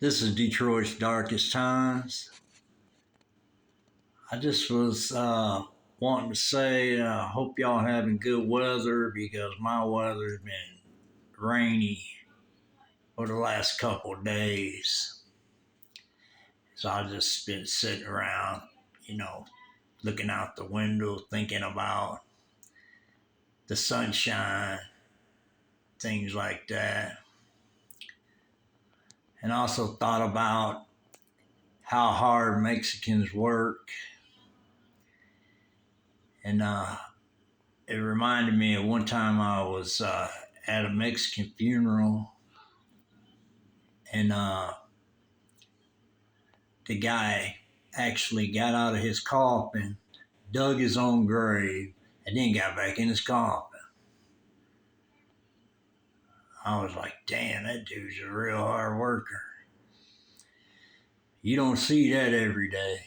This is Detroit's Darkest Times. I just was wanting to say I hope y'all having good weather because my weather's been rainy for the last couple of days. So I've just been sitting around, you know, looking out the window, thinking about the sunshine, things like that. And also thought about how hard Mexicans work. And it reminded me of one time I was at a Mexican funeral, and the guy actually got out of his coffin, dug his own grave, and then got back in his coffin. I was like, damn, that dude's a real hard worker. You don't see that every day.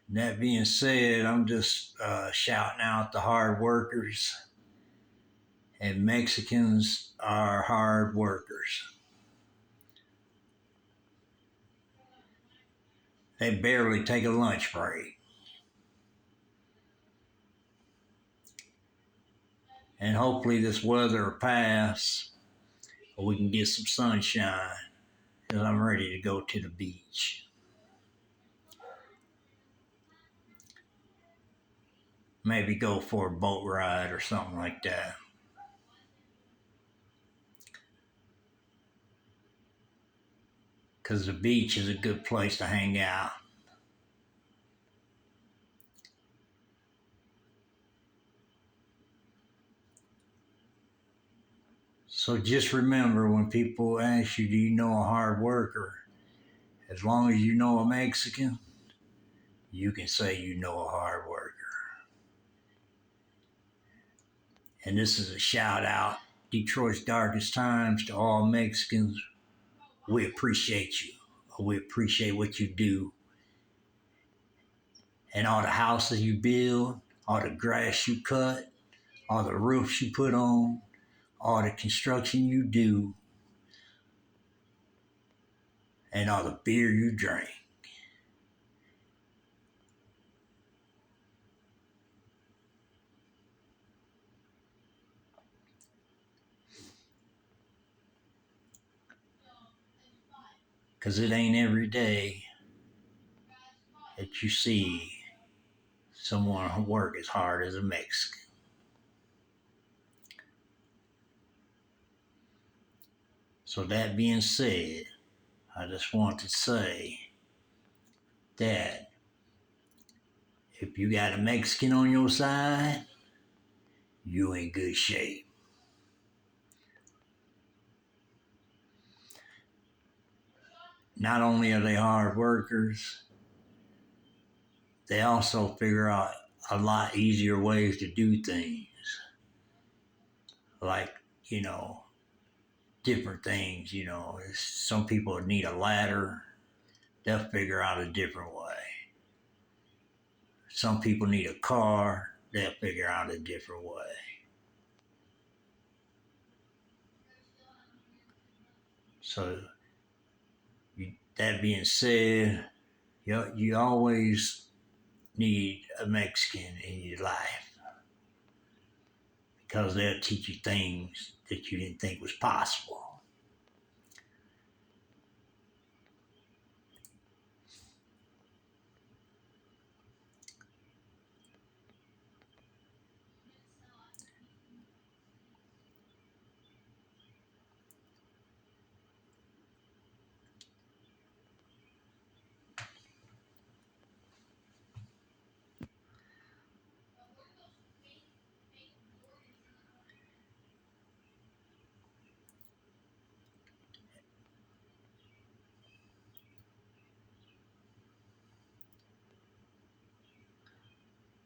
And that being said, I'm just shouting out the hard workers, and Mexicans are hard workers. They barely take a lunch break. And hopefully this weather will pass, or we can get some sunshine, because I'm ready to go to the beach. Maybe go for a boat ride or something like that. Because the beach is a good place to hang out. So just remember, when people ask you, do you know a hard worker? As long as you know a Mexican, you can say you know a hard worker. And this is a shout out, Detroit's Darkest Times, to all Mexicans. We appreciate you. We appreciate what you do, and all the houses you build, all the grass you cut, all the roofs you put on, all the construction you do, and all the beer you drink. Because it ain't every day that you see someone work as hard as a Mexican. So that being said, I just want to say that if you got a Mexican on your side, you in good shape. Not only are they hard workers, they also figure out a lot easier ways to do things. Like, you know, different things, some people need a ladder, they'll figure out a different way. Some people need a car, they'll figure out a different way. So, that being said, you always need a Mexican in your life because they'll teach you things that you didn't think was possible.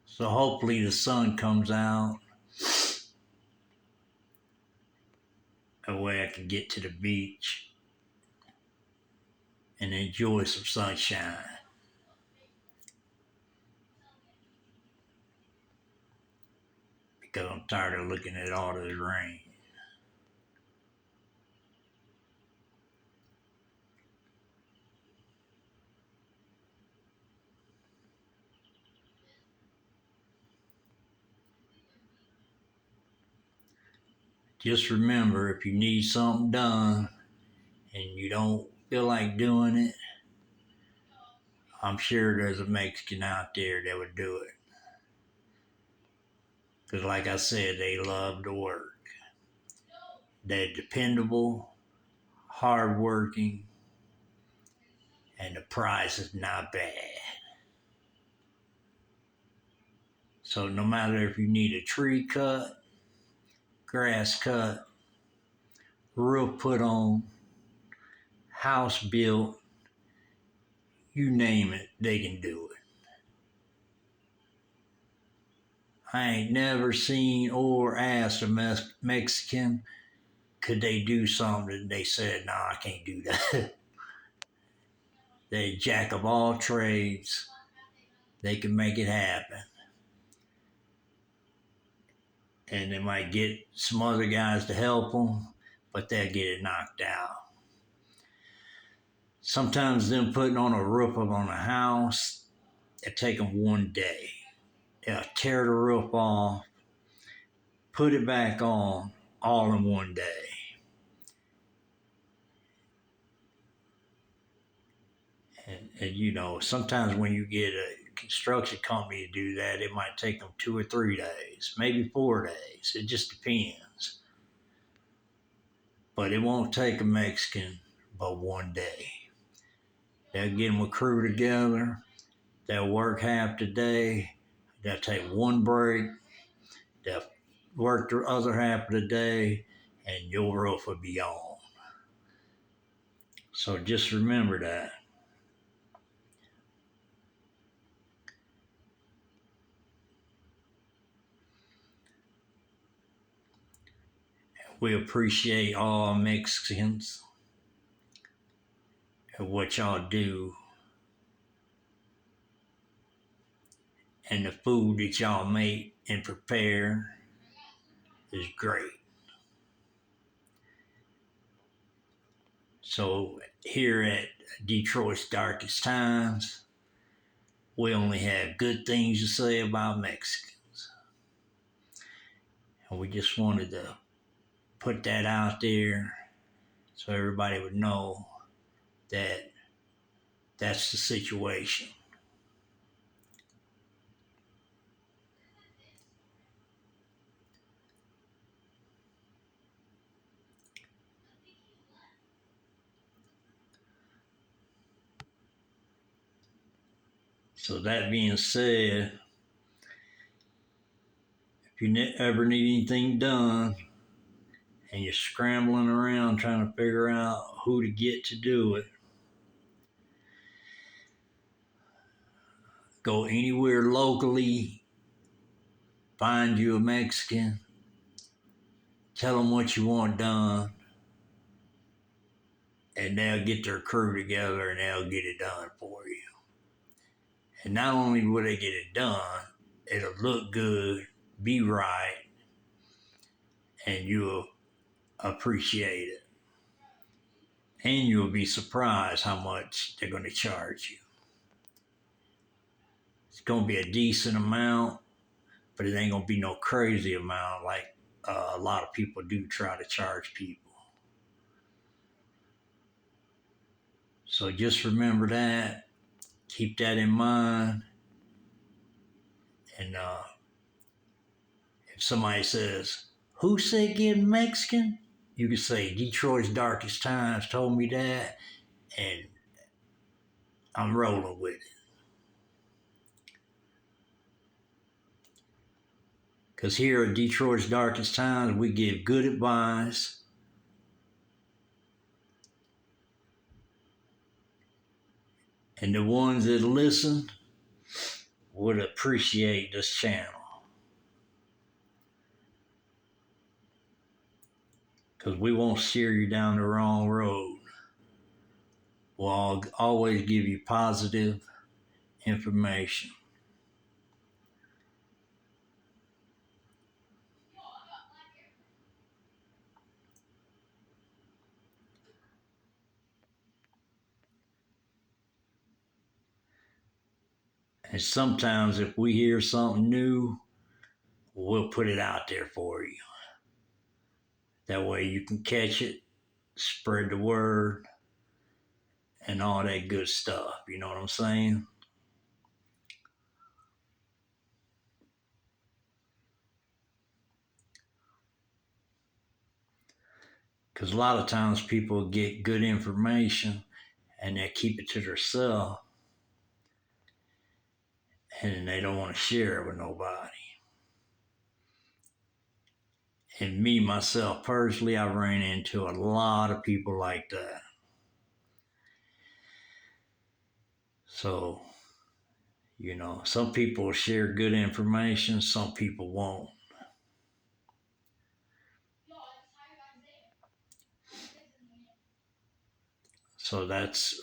So hopefully the sun comes out, a way I can get to the beach and enjoy some sunshine. Because I'm tired of looking at all this rain. just remember, if you need something done and you don't feel like doing it, I'm sure there's a Mexican out there that would do it. Because like I said, they love to work. They're dependable, hardworking, and the price is not bad. So no matter if you need a tree cut, grass cut, roof put on, house built, you name it, they can do it. I ain't never seen or asked a Mexican, could they do something? They said, nah, I can't do that. They jack of all trades. They can make it happen. And they might get some other guys to help them, but they'll get it knocked out. Sometimes them putting on a roof on a house, it take them one day. They'll tear the roof off, put it back on, all in one day. And you know, sometimes when you get a construction company to do that, it might take them 2 or 3 days, maybe 4 days. It just depends. But it won't take a Mexican but one day. They'll get them a crew together. They'll work half the day. They'll take one break. They'll work the other half of the day, and your roof will be on. So just remember that. We appreciate all Mexicans and what y'all do and the food that y'all make and prepare is great. So here at Detroit's Darkest Times, we only have good things to say about Mexicans. And we just wanted to put that out there so everybody would know that that's the situation. So that being said, if you ever need anything done and you're scrambling around trying to figure out who to get to do it, go anywhere locally, find you a Mexican, tell them what you want done, and they'll get their crew together and they'll get it done for you. And not only will they get it done, it'll look good, be right, and you'll appreciate it. And you'll be surprised how much they're going to charge you. It's going to be a decent amount, but it ain't going to be no crazy amount like a lot of people do try to charge people. So just remember that. Keep that in mind. And if somebody says, who said get Mexican? You can say Detroit's Darkest Times told me that, and I'm rolling with it. Because here at Detroit's Darkest Times, we give good advice. And the ones that listen would appreciate this channel. Because we won't steer you down the wrong road. We'll always give you positive information. And sometimes if we hear something new, we'll put it out there for you. That way you can catch it, spread the word, and all that good stuff. You know what I'm saying? Because a lot of times people get good information and they keep it to themselves and they don't want to share it with nobody. And me, myself, personally, I ran into a lot of people like that. So, some people share good information, some people won't. So that's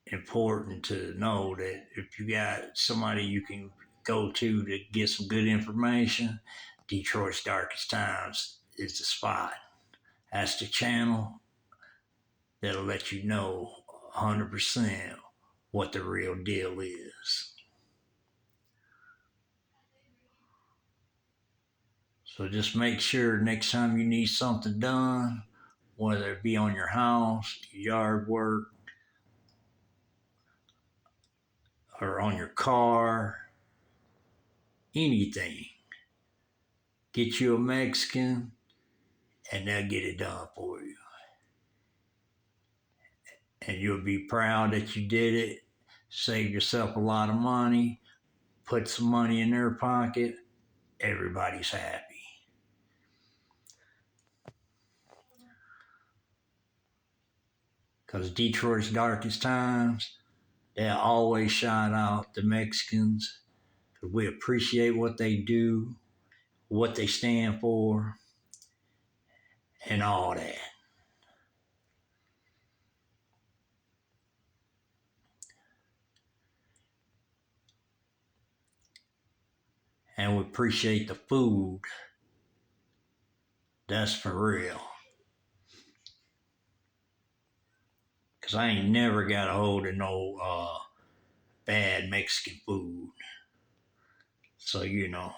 important to know that if you got somebody you can go to get some good information, Detroit's Darkest Times is the spot. That's the channel that'll let you know 100% what the real deal is. So just make sure next time you need something done, whether it be on your house, yard work, or on your car, anything, get you a Mexican and they'll get it done for you. And you'll be proud that you did it, save yourself a lot of money, put some money in their pocket, everybody's happy. Because Detroit's Darkest Times, they always shout out the Mexicans because we appreciate what they do, what they stand for, and all that. And we appreciate the food. That's for real. Because I ain't never got a hold of no bad Mexican food. So, the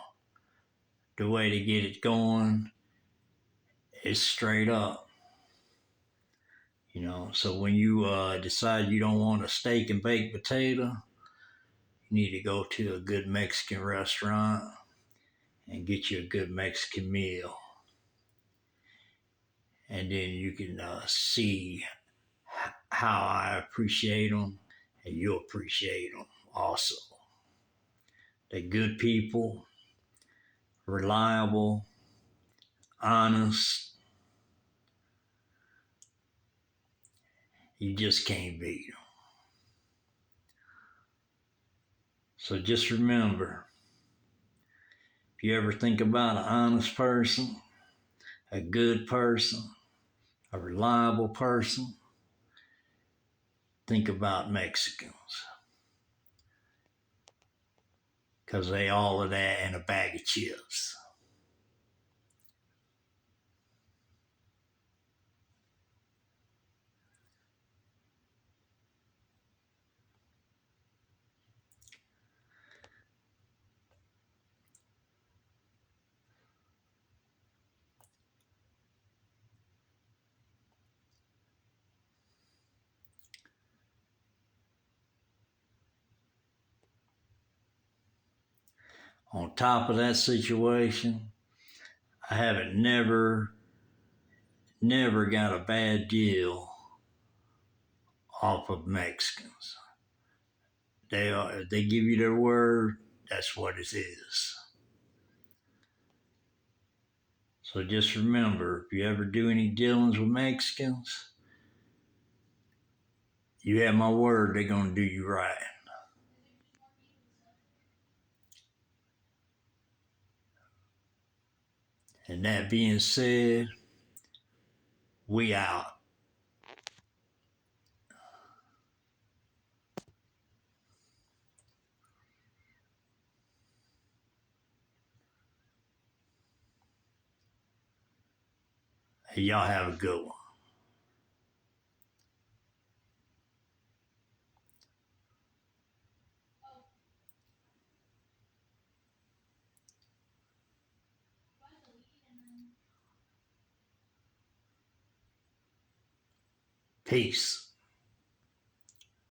way to get it going is straight up. So when you decide you don't want a steak and baked potato, you need to go to a good Mexican restaurant and get you a good Mexican meal. And then you can see how I appreciate them and you'll appreciate them also. They're good people, reliable, honest. You just can't beat them. So just remember, if you ever think about an honest person, a good person, a reliable person, think about Mexicans. Because they all of that and a bag of chips. On top of that situation, I haven't never got a bad deal off of Mexicans. If they give you their word, that's what it is. So just remember, if you ever do any dealings with Mexicans, you have my word, they're going to do you right. And that being said, we out. Hey, y'all have a good one. Peace.